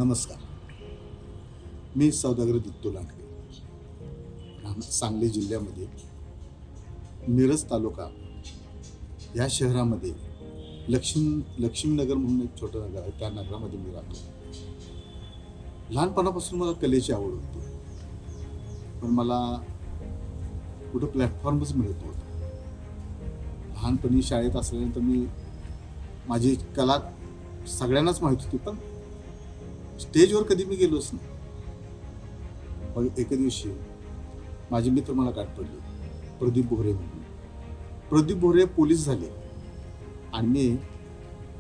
नमस्कार. मी सौदागर दत्तू लांडगे, सांगली जिल्ह्यामध्ये मिरज तालुका या शहरामध्ये लक्ष्मीनगर म्हणून एक छोटं नगर आहे. त्या नगरामध्ये मी राहतो. लहानपणापासून मला कलेची आवड होती, पण मला कुठं प्लॅटफॉर्मच मिळत नव्हतं. लहानपणी शाळेत असल्यानंतर माझी कला सगळ्यांनाच माहीत होती, पण स्टेजवर कधी मी गेलोच नाही. पण एके दिवशी माझे मित्र मला गाठ पडले, प्रदीप बोहरे म्हणून. प्रदीप बोहरे पोलीस झाले आणि मी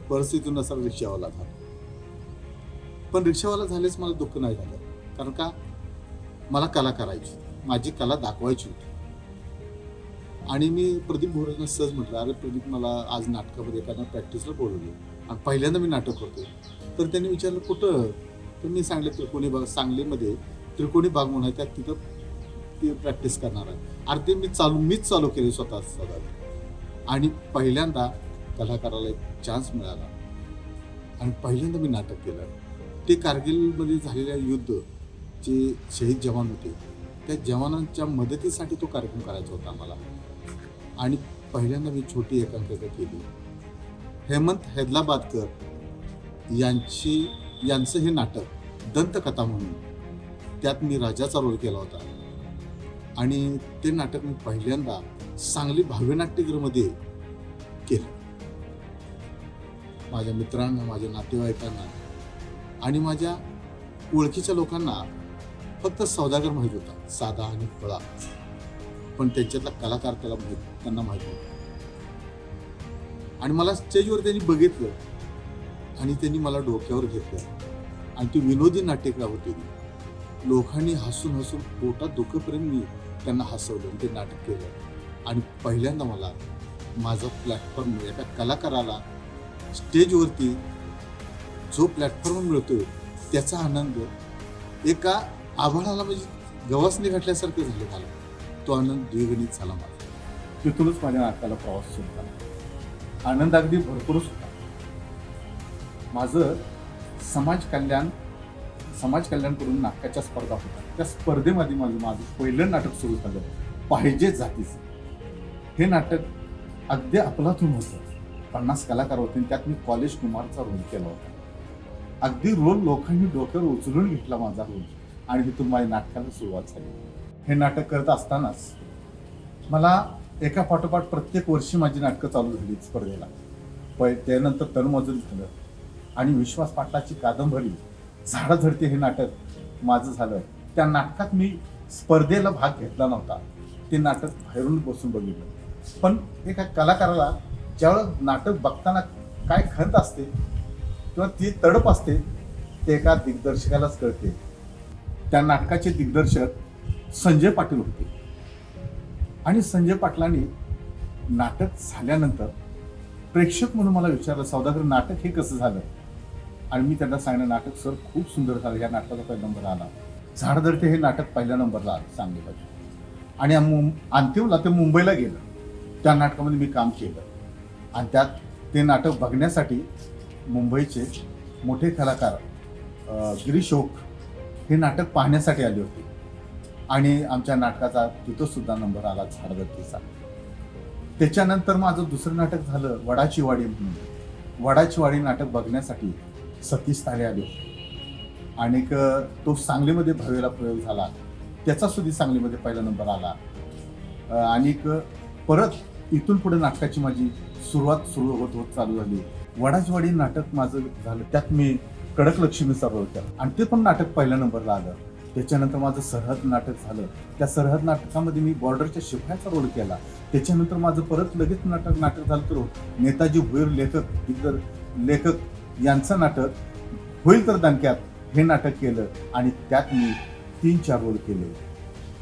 परिस्थितीतून असा रिक्षावाला झालो. पण रिक्षावाला झालेच मला दुःख नाही झालं, कारण का मला कला करायची होती, माझी कला दाखवायची होती. आणि मी प्रदीप बोहरेंना सहज म्हटलं, अरे प्रदीप, मला आज नाटकामध्ये एखादा प्रॅक्टिसला बोलवलं आणि पहिल्यांदा मी नाटक करतोय. तर त्यांनी विचारलं कुठं? तर मी सांगितलं त्रिकोणी बाग, सांगलीमध्ये त्रिकोणी बाग म्हणून आहे, त्यात तिथं ती प्रॅक्टिस करणार आहे. अरे ते मीच चालू केली स्वतः. आणि पहिल्यांदा कलाकाराला एक चान्स मिळाला आणि पहिल्यांदा मी नाटक केलं. ते कारगिलमध्ये झालेल्या युद्ध जे शहीद जवान होते, त्या जवानांच्या मदतीसाठी तो कार्यक्रम करायचा होता मला. आणि पहिल्यांदा मी छोटी एकांकिका केली. हेमंत हैदलाबादकर यांचं हे नाटक दंतकथा म्हणून, त्यात मी राजाचा रोल केला होता. आणि ते नाटक मी पहिल्यांदा सांगली भाव्यनाट्यगृहमध्ये केलं. माझ्या मित्रांना, माझ्या नातेवाईकांना आणि माझ्या ओळखीच्या लोकांना फक्त सौदागर माहीत होता, साधा आणि फळा. पण त्यांच्यातला कलाकार त्यांना माहीत होता. आणि मला स्टेजवर त्यांनी बघितलं आणि त्यांनी मला डोक्यावर घेतलं. आणि ती विनोदी नाट्यकला होती. लोकांनी हसून हसून पोटात दुखेपर्यंत मी त्यांना हसवलं, ते नाटक केलं. आणि पहिल्यांदा मला माझा प्लॅटफॉर्म, एका कलाकाराला स्टेजवरती जो प्लॅटफॉर्म मिळतोय त्याचा आनंद एका आभाळाला म्हणजे गवसणी घातल्यासारखं झालं मला. तो आनंद द्विगुणित झाला माझा. तिथूनच माझ्या नाटकाला प्रवास सुरू झाला. आनंद अगदी भरपूरच होता. माझं समाज कल्याण करून नाटकाच्या स्पर्धा होत्या. त्या स्पर्धेमध्ये माझं पहिलं नाटक सुरू झालं, पाहिजे जातीचं. हे नाटक अगदी अफलातून होतं. 50 कलाकार होते, त्यात मी कॉलेज कुमारचा रोल केला होता. अगदी रोल लोकांनी डोक्यावर उचलून घेतला माझा रोल, आणि तिथून माझ्या नाटकाला सुरुवात झाली. हे नाटक करत असतानाच मला एका पाठोपाठ प्रत्येक वर्षी माझी नाटकं चालू झाली स्पर्धेला. त्यानंतर तळमजूर झालं आणि विश्वास पाटलाची कादंबरी झाडं झडते हे नाटक माझं झालं. त्या नाटकात मी स्पर्धेला भाग घेतला नव्हता. ते नाटक बाहेरून बसून बघितलं. पण एका कलाकाराला ज्यावेळेस नाटक बघताना काय खंत असते किंवा ती तडप असते, ते एका दिग्दर्शकालाच कळते. त्या नाटकाचे दिग्दर्शक संजय पाटील होते. आणि संजय पाटलांनी नाटक झाल्यानंतर प्रेक्षक म्हणून मला विचारलं, सौदागर, नाटक हे कसं झालं? आणि मी त्यांना सांगितलं, नाटक सर खूप सुंदर झालं. या नाटकाचा पहिला नंबर आला. झाडधरते हे नाटक पहिल्या नंबरला आलं सांगलीमध्ये. आणि अंतिमला ते मुंबईला गेलं. त्या नाटकामध्ये मी काम केलं. आणि त्यात ते नाटक बघण्यासाठी मुंबईचे मोठे कलाकार गिरीश ओक हे नाटक पाहण्यासाठी आले होते. आणि आमच्या नाटकाचा तिथं सुद्धा नंबर आला, झाडधरतीचा. त्याच्यानंतर माझं दुसरं नाटक झालं वडाची वाडी म्हणून. वडाची वाडी नाटक बघण्यासाठी सतीश तारे आले होते. आणि तो सांगलीमध्ये भव्यला प्रयोग झाला. त्याचा सुद्धा सांगलीमध्ये पहिला नंबर आला. आणि परत इथून पुढे नाटकाची माझी सुरुवात होत चालू झाली. वडाची वाडी नाटक माझं झालं. त्यात मी कडक लक्ष्मीचा रोल केला आणि ते पण नाटक पहिल्या नंबरला आलं. त्याच्यानंतर माझं सरहद नाटक झालं. त्या सरहद नाटकामध्ये मी बॉर्डरच्या शिपायाचा रोल केला. त्याच्यानंतर माझं परत लगेच नाटक झालं तर नेताजी भुईर लेखक यांचं नाटक होईल तर दणक्यात हे नाटक केलं. आणि त्यात मी 3-4 रोल केले.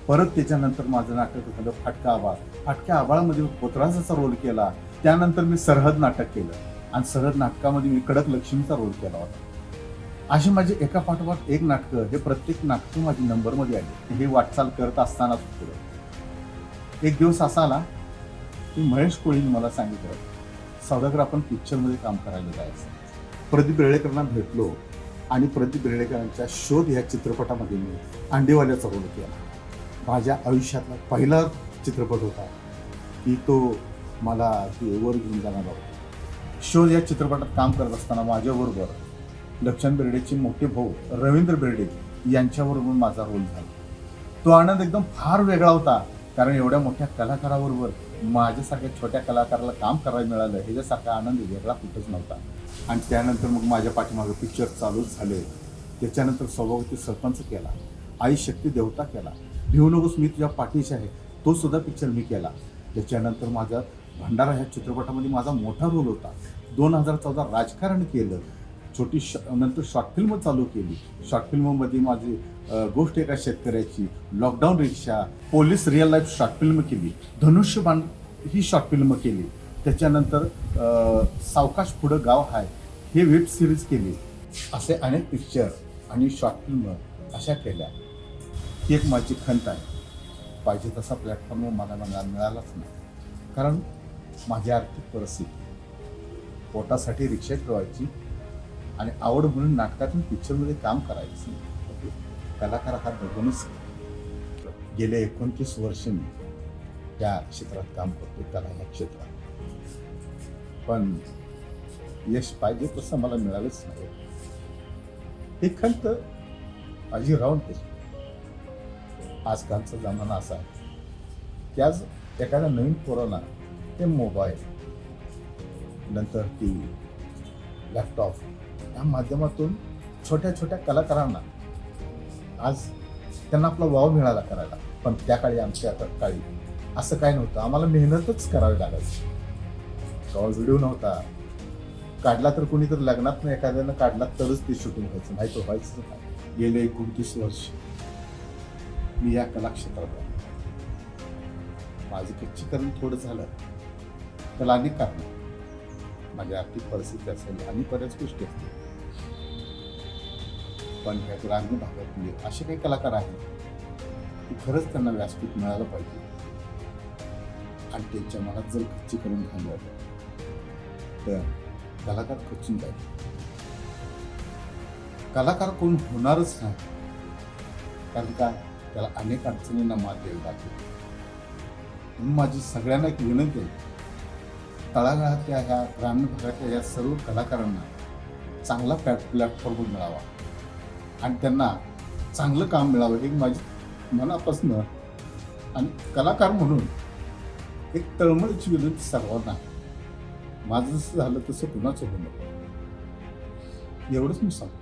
परत त्याच्यानंतर माझं नाटक झालं फाटक्या आबाळामध्ये पोतराजाचा रोल केला. त्यानंतर मी सरहद नाटक केलं आणि सरहद नाटकामध्ये मी कडक लक्ष्मीचा रोल केला होता. अशी माझी एका पाठोपाठ एक नाटकं, हे प्रत्येक नाटकं माझी नंबरमध्ये आली. हे वाटचाल करत असतानाच पुढे एक दिवस असा आला की महेश कोळीने मला सांगितलं, सौदागर, आपण पिक्चरमध्ये काम करायला जायचं. प्रदीप रेळेकरांना भेटलो आणि प्रदीप बेर्डेकरांच्या शोध या चित्रपटामध्ये मी अंडेवाल्याचा रोल केला. माझ्या आयुष्यातला पहिला चित्रपट होता की तो मला वर घेऊन जाणारा होता. शोध या चित्रपटात काम करत असताना माझ्याबरोबर लक्ष्मण बेर्डेचे मोठे भाऊ रवींद्र बेर्डे यांच्याबरोबर माझा रोल झाला. तो आनंद एकदम फार वेगळा होता, कारण एवढ्या मोठ्या कलाकाराबरोबर माझ्यासारख्या छोट्या कलाकाराला काम करायला मिळालं ह्याच्यासारखा आनंद वेगळा कुठंच नव्हता. आणि त्यानंतर मग माझ्या पाठीमागं पिक्चर चालूच झाले. त्याच्यानंतर सौभाग्यवती सरपंच केला, आई शक्ती देवता केला, भिवू नकोस मी तुझ्या पाठीशी आहे तो सुद्धा पिक्चर मी केला. त्याच्यानंतर माझा भंडारा ह्या चित्रपटामध्ये माझा मोठा रोल होता. 2014 राजकारण केलं, नंतर शॉर्ट फिल्म चालू केली. शॉर्ट फिल्ममध्ये माझी गोष्ट एका शेतकऱ्याची, lockdown rickshaw, police real life short film केली, धनुष्यबाण ही शॉर्ट फिल्म केली. त्याच्यानंतर सावकाश पुढं गाव हाय हे वेब सिरीज केली. असे अनेक पिक्चर आणि शॉर्ट फिल्म अशा केल्या. ही एक माझी खंत आहे. पाहिजे तसा प्लॅटफॉर्म मला मिळालाच नाही, कारण माझी आर्थिक परिस्थिती पोटासाठी रिक्षा ठेवायची आणि आवड म्हणून नाटकातून पिक्चरमध्ये काम करायचं. कलाकार हा बघूनच गेले 29 वर्ष मी त्या क्षेत्रात काम करतो, कला या क्षेत्रात. पण यश पाहिजे तसं मला मिळालंच नाही. ही खंत माझी राहून तशी. आजकालचा जमाना असा आहे की आज एखाद्या नवीन पोराला ते मोबाईल, नंतर टी व्ही, लॅपटॉप या माध्यमातून छोट्या छोट्या कलाकारांना आज त्यांना आपला वाव मिळाला करायला. पण त्या काळी आमच्या काळी असं काय नव्हतं. आम्हाला मेहनतच करावी लागायची. केव्हा व्हिडिओ नव्हता, काढला तर कोणीतरी लग्नात नाही एखाद्यानं काढला तरच ते शूटिंग व्हायचं, नाही तर व्हायचं काय. गेले 29 वर्ष मी या कलाक्षेत्रात आहे. माझं खच्चीकरण थोडं झालं त्याला अनेक कारण, माझी आर्थिक परिस्थिती असेल आणि बऱ्याच गोष्टी असतील. पण ह्या ग्रामीण भागातले असे काही कलाकार आहेत की खरंच त्यांना व्यासपीठ मिळालं पाहिजे. आणि त्यांच्या मनात जर खच्चीकरण झालं तर कलाकार खचून जाईल. कलाकार कोण होणारच नाही, कारण का त्याला अनेक अडचणींना मात द्यावी लागते. म्हणून माझी सगळ्यांना एक विनंती आहे, तळागाळातल्या ह्या ग्रामीण भागातल्या या सर्व कलाकारांना चांगला प्लॅटफॉर्म मिळावा आणि त्यांना चांगलं काम मिळावं ही माझी मनापासून आणि कलाकार म्हणून एक तळमळीची विनंती सर्वांना. माझं जसं झालं तसं कुणाचं होणं एवढंच मी सांगतो.